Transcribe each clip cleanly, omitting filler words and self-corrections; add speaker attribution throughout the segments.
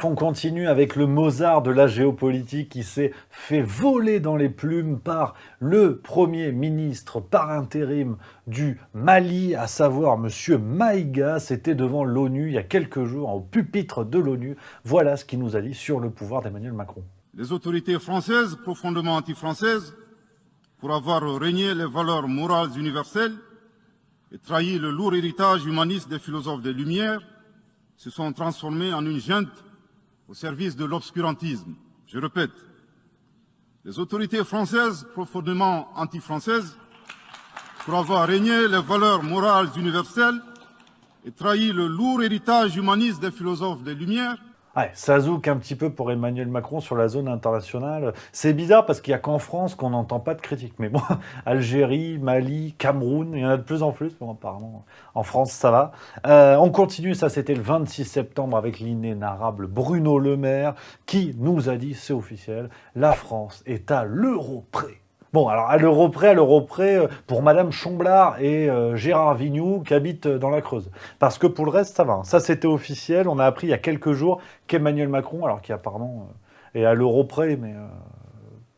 Speaker 1: On continue avec le Mozart de la géopolitique qui s'est fait voler dans les plumes par le Premier ministre par intérim du Mali, à savoir Monsieur Maïga. C'était devant l'ONU il y a quelques jours, au pupitre de l'ONU. Voilà ce qu'il nous a dit sur le pouvoir d'Emmanuel Macron.
Speaker 2: Les autorités françaises, profondément anti-françaises, pour avoir régné les valeurs morales universelles et trahi le lourd héritage humaniste des philosophes des Lumières, se sont transformées en une junte au service de l'obscurantisme. Je répète, les autorités françaises, profondément anti-françaises, pour avoir régné les valeurs morales universelles et trahi le lourd héritage humaniste des philosophes des Lumières.
Speaker 1: Ouais, ça zouk un petit peu pour Emmanuel Macron sur la zone internationale. C'est bizarre parce qu'il n'y a qu'en France qu'on n'entend pas de critiques. Mais bon, Algérie, Mali, Cameroun, il y en a de plus en plus. Bon, apparemment, en France, ça va. On continue, ça c'était le 26 septembre avec l'inénarrable Bruno Le Maire qui nous a dit, c'est officiel, la France est à l'euro près. Bon, alors à l'euro près, pour Madame Chomblard et Gérard Vignoux qui habitent dans la Creuse. Parce que pour le reste, ça va. Ça, c'était officiel. On a appris il y a quelques jours qu'Emmanuel Macron, alors qui apparemment est à l'euro près, mais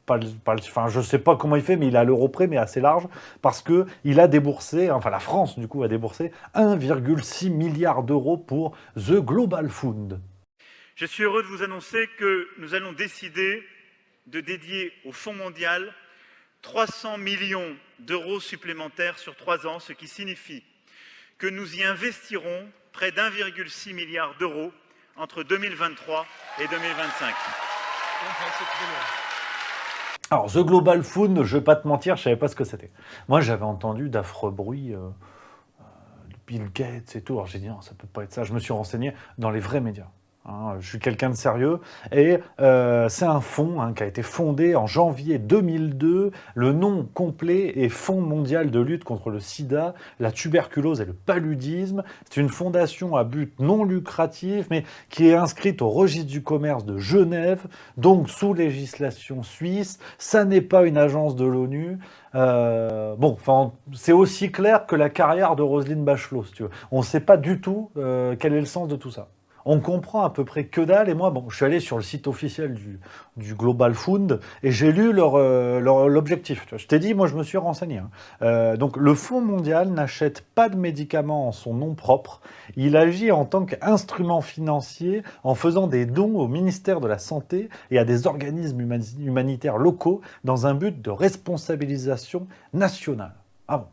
Speaker 1: enfin, je sais pas comment il fait, mais il est à l'euro près, mais assez large, parce que il a déboursé, enfin la France, du coup, a déboursé 1,6 milliard d'euros pour The Global Fund.
Speaker 3: Je suis heureux de vous annoncer que nous allons décider de dédier au Fonds mondial 300 millions d'euros supplémentaires sur 3 ans, ce qui signifie que nous y investirons près d'1,6 milliard d'euros entre 2023 et 2025.
Speaker 1: Alors, The Global Fund, je vais pas te mentir, je savais pas ce que c'était. Moi, j'avais entendu d'affreux bruits, de Bill Gates et tout. Alors, j'ai dit non, ça peut pas être ça. Je me suis renseigné dans les vrais médias. Je suis quelqu'un de sérieux et c'est un fonds qui a été fondé en janvier 2002. Le nom complet est Fonds mondial de lutte contre le sida, la tuberculose et le paludisme. C'est une fondation à but non lucratif mais qui est inscrite au registre du commerce de Genève, donc sous législation suisse. Ça n'est pas une agence de l'ONU. Bon, enfin, c'est aussi clair que la carrière de Roselyne Bachelot, si tu veux. On ne sait pas du tout quel est le sens de tout ça. On comprend à peu près que dalle, et moi, bon, je suis allé sur le site officiel du Global Fund, et j'ai lu l'objectif. Je t'ai dit, moi, je me suis renseigné. Donc, le Fonds mondial n'achète pas de médicaments en son nom propre. Il agit en tant qu'instrument financier en faisant des dons au ministère de la Santé et à des organismes humanitaires locaux dans un but de responsabilisation nationale. Ah bon?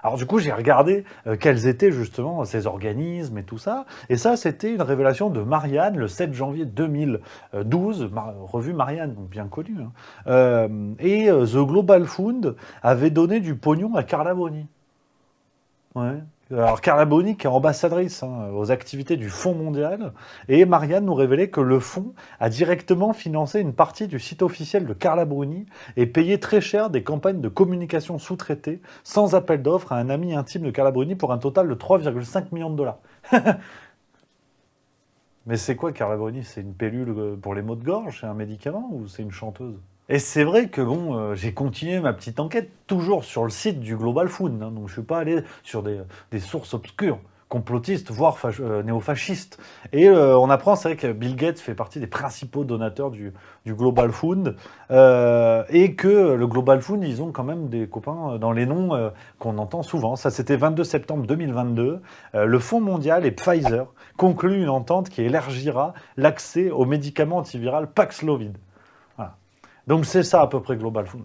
Speaker 1: Alors du coup, j'ai regardé quels étaient justement ces organismes et tout ça. Et ça, c'était une révélation de Marianne le 7 janvier 2012, revue Marianne, bien connue. The Global Fund avait donné du pognon à Carla Bruni. Ouais. Alors Carla Bruni qui est ambassadrice aux activités du Fonds mondial, et Marianne nous révélait que le fonds a directement financé une partie du site officiel de Carla Bruni et payé très cher des campagnes de communication sous-traitées sans appel d'offres à un ami intime de Carla Bruni pour un total de 3,5 millions de dollars. Mais c'est quoi Carla Bruni? C'est une pilule pour les maux de gorge? C'est un médicament ou c'est une chanteuse? Et c'est vrai que bon, j'ai continué ma petite enquête toujours sur le site du Global Fund, donc je suis pas allé sur des sources obscures, complotistes, voire néofascistes. Et on apprend, c'est vrai que Bill Gates fait partie des principaux donateurs du Global Fund, et que le Global Fund, ils ont quand même des copains dans les noms qu'on entend souvent. Ça, c'était 22 septembre 2022. Le Fonds mondial et Pfizer concluent une entente qui élargira l'accès au médicament antiviral Paxlovid. Voilà. Donc c'est ça à peu près Global Fund.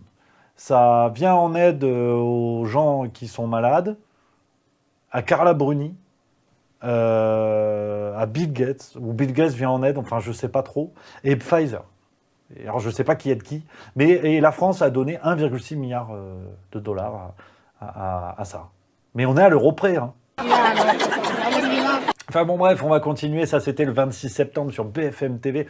Speaker 1: Ça vient en aide aux gens qui sont malades, à Carla Bruni, à Bill Gates, ou Bill Gates vient en aide, enfin je sais pas trop, et Pfizer. Et alors je sais pas qui aide qui, mais et la France a donné 1,6 milliard de dollars à ça. Mais on est à l'euro près. Enfin bon bref, on va continuer, ça c'était le 26 septembre sur BFM TV.